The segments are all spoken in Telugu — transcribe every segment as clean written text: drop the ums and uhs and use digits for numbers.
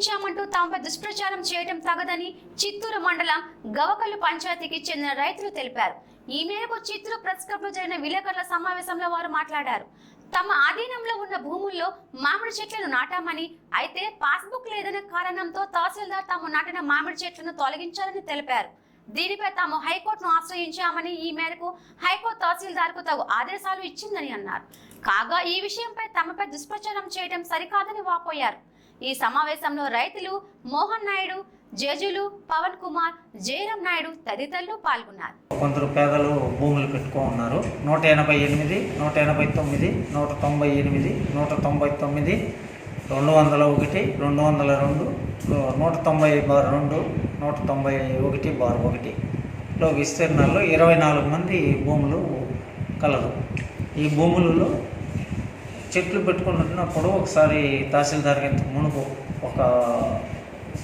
తొలగించామంటూ తమపై దుష్ప్రచారం చేయడం తగదని చిత్తూరు మండలం గవకల్లు పంచాయతీకి చెందిన రైతులు తెలిపారు. ఈ మేరకు చిత్తూరు ప్రెస్ క్లబ్ లో జరిగిన విలేకరుల సమావేశంలో వారు మాట్లాడారు. తమ ఆధీనంలో ఉన్న భూముల్లో మామిడి చెట్లను నాటామని, అయితే పాస్బుక్ లేదనే కారణంతో తహసీల్దార్ తాము నాటిన మామిడి చెట్లను తొలగించాలని తెలిపారు. దీనిపై తాము హైకోర్టును ఆశ్రయించామని, ఈ మేరకు హైకోర్టు తహసీల్దార్ కు తగు ఆదేశాలు ఇచ్చిందని అన్నారు. కాగా ఈ విషయంపై తమపై దుష్ప్రచారం చేయడం సరికాదని వాపోయారు. ఈ సమావేశంలో రైతులు మోహన్ నాయుడు, జేజులు, పవన్ కుమార్, జయరాం నాయుడు తదితరులు పాల్గొన్నారు. కొందరు పేదలు భూములు పెట్టుకున్నారు. 188, 189, 198, 199, 201, 202, 190/2, 191/1 విస్తీర్ణాల్లో 24 మంది భూములు కలదు. ఈ భూములలో చెట్లు పెట్టుకుంటున్నప్పుడు ఒకసారి తహసీల్దార్కి ఇంతకు మునుపు ఒక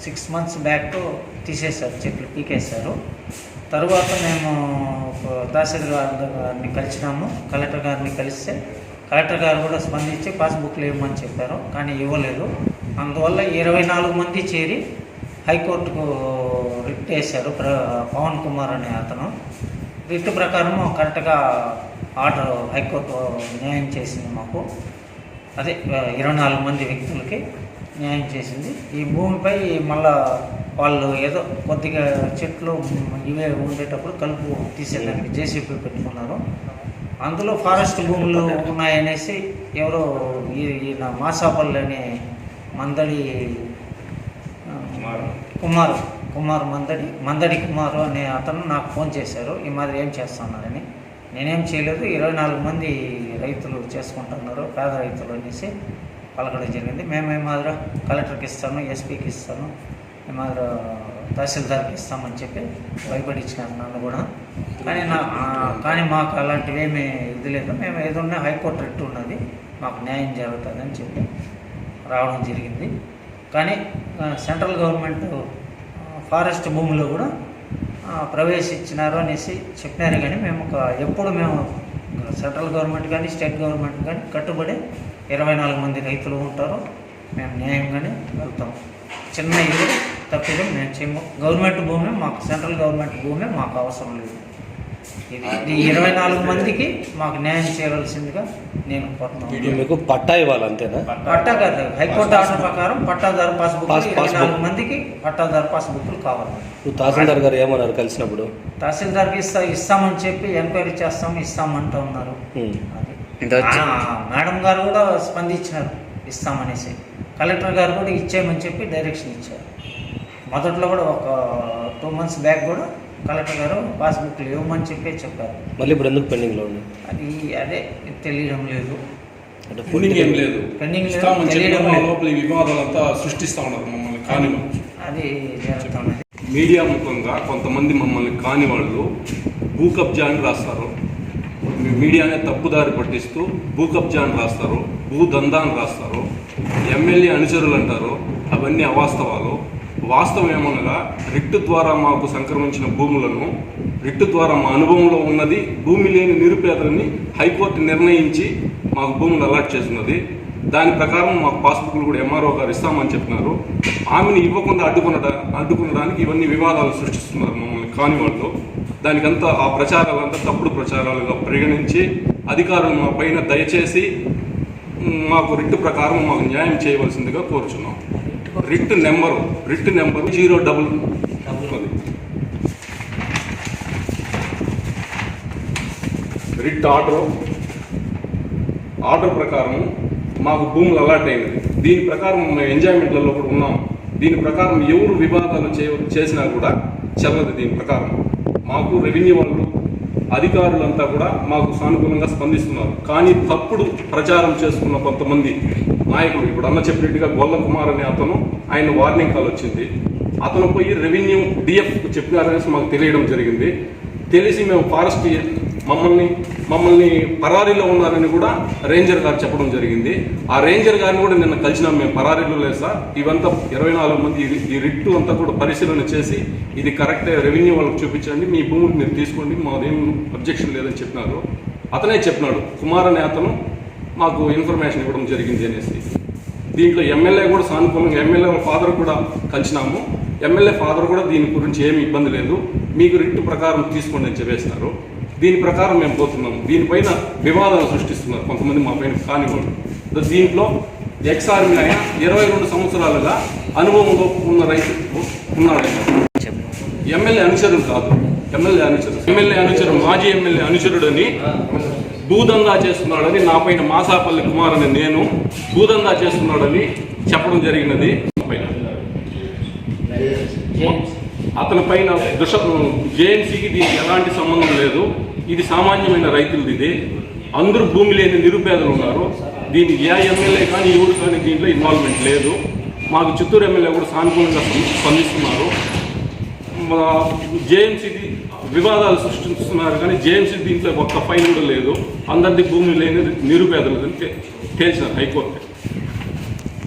6 months బ్యాక్ తీసేశారు, చెట్లు పీకేశారు. తరువాత మేము తహసీల్దార్ గారిని కలిసినాము. కలెక్టర్ గారిని కలిస్తే కలెక్టర్ గారు కూడా స్పందించి పాస్బుక్లు ఇవ్వమని చెప్పారు, కానీ ఇవ్వలేదు. అందువల్ల 24 మంది చేరి హైకోర్టుకు రిట్ వేశారు. పవన్ కుమార్ అనే అతను రిట్ ప్రకారం కరెక్ట్గా ఆర్డర్ హైకోర్టు న్యాయం చేసింది మాకు. అదే 24 మంది వ్యక్తులకి న్యాయం చేసింది. ఈ భూమిపై మళ్ళా వాళ్ళు ఏదో కొద్దిగా చెట్లు ఇవే ఉండేటప్పుడు కలుపు తీసేదానికి జేసీపీ పెట్టుకున్నారు. అందులో ఫారెస్ట్ భూములు ఉన్నాయనేసి ఎవరో ఈయన మాసాపల్లి అనే మందడి కుమార్ మందడి కుమారు అనే అతను నాకు ఫోన్ చేశారు. ఈ మాదిరి ఏం చేస్తున్నారని. నేనేం చేయలేదు, 24 మంది రైతులు చేసుకుంటున్నారు, పేద రైతులు అనేసి పలకడం జరిగింది. మేము ఏమాదిరి కలెక్టర్కి ఇస్తాను, ఎస్పీకి ఇస్తాను, ఏమాదిరి తహసీల్దార్కి ఇస్తామని చెప్పి భయపడించినారు నన్ను కూడా. కానీ మాకు అలాంటివి ఏమీ ఇది లేదు. మేము ఏదన్నా హైకోర్టు రిట్ ఉన్నది, మాకు న్యాయం జరుగుతుందని చెప్పి రావడం జరిగింది. కానీ సెంట్రల్ గవర్నమెంట్ ఫారెస్ట్ భూముల్లో కూడా ప్రవేశించినారు అనేసి చెప్పినారు. కానీ మేము ఎప్పుడు మేము సెంట్రల్ గవర్నమెంట్ కానీ స్టేట్ గవర్నమెంట్ కానీ కట్టుబడి 24 మంది రైతులు ఉంటారు, మేము న్యాయంగానే వెళ్తాం. చిన్న ఇల్లు తప్పిదం మేము చేయము. గవర్నమెంట్ భూమి మాకు, సెంట్రల్ గవర్నమెంట్ భూమి మాకు అవసరం లేదు. ఇది 24 మందికి మాకు న్యాయం చేయవలసిందిగా నేను కోరుతున్నాను. మీకు పట్టా ఇవ్వాలి అంతేనా? పట్టా కాదు, హైకోర్టు ఆర్డర్ ప్రకారం పట్టాదారు పాస్బుక్ 24 మందికి పట్టాదారు పాస్బుక్లు కావాలి. తహసీల్దార్ గారు ఏమన్నారు కలిసినప్పుడు? తహసీల్దార్కి ఇస్తామని చెప్పి ఎంక్వైరీ ఇస్తామంటూ ఉన్నారు. మేడం గారు కూడా స్పందించినారు ఇస్తామనేసి. కలెక్టర్ గారు కూడా ఇచ్చేయమని చెప్పి డైరెక్షన్ ఇచ్చారు. మొదట్లో కూడా ఒక 2 months బ్యాక్ కూడా కలెక్టర్ గారు పాస్బుక్లు ఇవ్వమని చెప్పి చెప్పారు. మళ్ళీ ఇప్పుడు ఎందుకు పెండింగ్లో ఉంది? అదే తెలియడం లేదు. పెండింగ్ లేదు, తెలియడం లోపల వివాదాలంతా సృష్టిస్తా ఉన్నారు మమ్మల్ని కాని. అది జరుగుతున్నది. మీడియా ముఖంగా కొంతమంది మమ్మల్ని కాని వాళ్ళు భూ కబ్జా అని రాస్తారు. మీడియానే తప్పుదారి పట్టిస్తూ భూ కబ్జా అని రాస్తారు, భూ దందా అని రాస్తారు, ఎమ్మెల్యే అనుచరులు అంటారు. అవన్నీ అవాస్తవాలు. వాస్తవం ఏమనగా రిట్ ద్వారా మాకు సంక్రమించిన భూములను, రిట్ ద్వారా మా అనుభవంలో ఉన్నది భూమి లేని నిరుపేదలని హైకోర్టు నిర్ణయించి మాకు భూములు అలాట్ చేస్తున్నది. దాని ప్రకారం మాకు పాస్బుక్లు కూడా ఎంఆర్ఓ గారు ఇస్తామని చెప్పినారు. ఆమెను ఇవ్వకుండా అడ్డుకునడానికి ఇవన్నీ వివాదాలు సృష్టిస్తున్నారు మమ్మల్ని కాని వాళ్ళు. దానికంతా ఆ ప్రచారాలంతా తప్పుడు ప్రచారాలుగా పరిగణించి అధికారులు మా పైన దయచేసి మాకు రిట్ ప్రకారం మాకు న్యాయం చేయవలసిందిగా కోరుచున్నాం. రిట్ నెంబరు 000 రిట్ ఆర్డర్ ప్రకారం మాకు భూములు అలాట్ అయినది. దీని ప్రకారం మేము ఎంజాయ్మెంట్లలో కూడా ఉన్నాం. దీని ప్రకారం ఎవరు వివాదాలు చేసినా కూడా చెల్లదు. దీని ప్రకారం మాకు రెవెన్యూ వాళ్ళు, అధికారులంతా కూడా మాకు సానుకూలంగా స్పందిస్తున్నారు. కానీ తప్పుడు ప్రచారం చేసుకున్న కొంతమంది నాయకులు, ఇప్పుడు అన్న చెప్పినట్టుగా గొల్ల కుమార్ అనే అతను, ఆయన వార్నింగ్ కాల్ వచ్చింది. అతను పోయి రెవెన్యూ డిఎఫ్ చెప్పినారనేసి మాకు తెలియడం జరిగింది. తెలిసి మేము ఫారెస్ట్ మమ్మల్ని పరారీలో ఉన్నారని కూడా రేంజర్ గారు చెప్పడం జరిగింది. ఆ రేంజర్ గారిని కూడా నిన్న కలిసినాం. మేము పరారీలో లేదు సార్, ఇవంతా 24 మంది ఈ రిట్టు అంతా కూడా పరిశీలన చేసి ఇది కరెక్టే, రెవెన్యూ వాళ్ళకి చూపించండి, మీ భూములు మీరు తీసుకోండి, మాదేం అబ్జెక్షన్ లేదని చెప్పినారు. అతనే చెప్పినాడు, కుమార్ అనే అతను మాకు ఇన్ఫర్మేషన్ ఇవ్వడం జరిగింది అనేసి. దీంట్లో ఎమ్మెల్యే కూడా సానుకూలంగా, ఎమ్మెల్యే ఫాదర్ కూడా కలిసినాము. ఎమ్మెల్యే ఫాదర్ కూడా దీని గురించి ఏమి ఇబ్బంది లేదు, మీకు రిట్ ప్రకారం తీసుకోండి అని చెప్పేసినారు. దీని ప్రకారం మేము పోతున్నాము. దీనిపైన వివాదాలు సృష్టిస్తున్నారు కొంతమంది మా పైన కానివాళ్ళు. దీంట్లో ఎక్స్ ఆర్మీ అయినా 22 సంవత్సరాలుగా అనుభవంలో ఉన్న రైతు ఉన్నాడు. ఎమ్మెల్యే అనుచరుడు కాదు, ఎమ్మెల్యే అనుచరుడు, మాజీ ఎమ్మెల్యే అనుచరుడని భూదందా చేస్తున్నాడని నా పైన మాసాపల్లి కుమార్ అని నేను భూదందా చేస్తున్నాడని చెప్పడం జరిగినది. అతని పైన జేఎన్సీకి దీనికి ఎలాంటి సంబంధం లేదు. ఇది సామాన్యమైన రైతులది. ఇది అందరూ భూమి లేని నిరుపేదలు ఉన్నారు. దీనికి ఏ ఎమ్మెల్యే కానీ ఎవరు కానీ దీంట్లో ఇన్వాల్వ్మెంట్ లేదు. మాకు చిత్తూరు ఎమ్మెల్యే కూడా సానుకూలంగా స్పందిస్తున్నారు. జేఎంసీది వివాదాలు సృష్టిస్తున్నారు కానీ జేఎంసీ దీంట్లో ఒక్క ఫైన్ కూడా లేదు. అందరిది భూమి లేని నిరుపేదలు తేల్చినారు హైకోర్టు.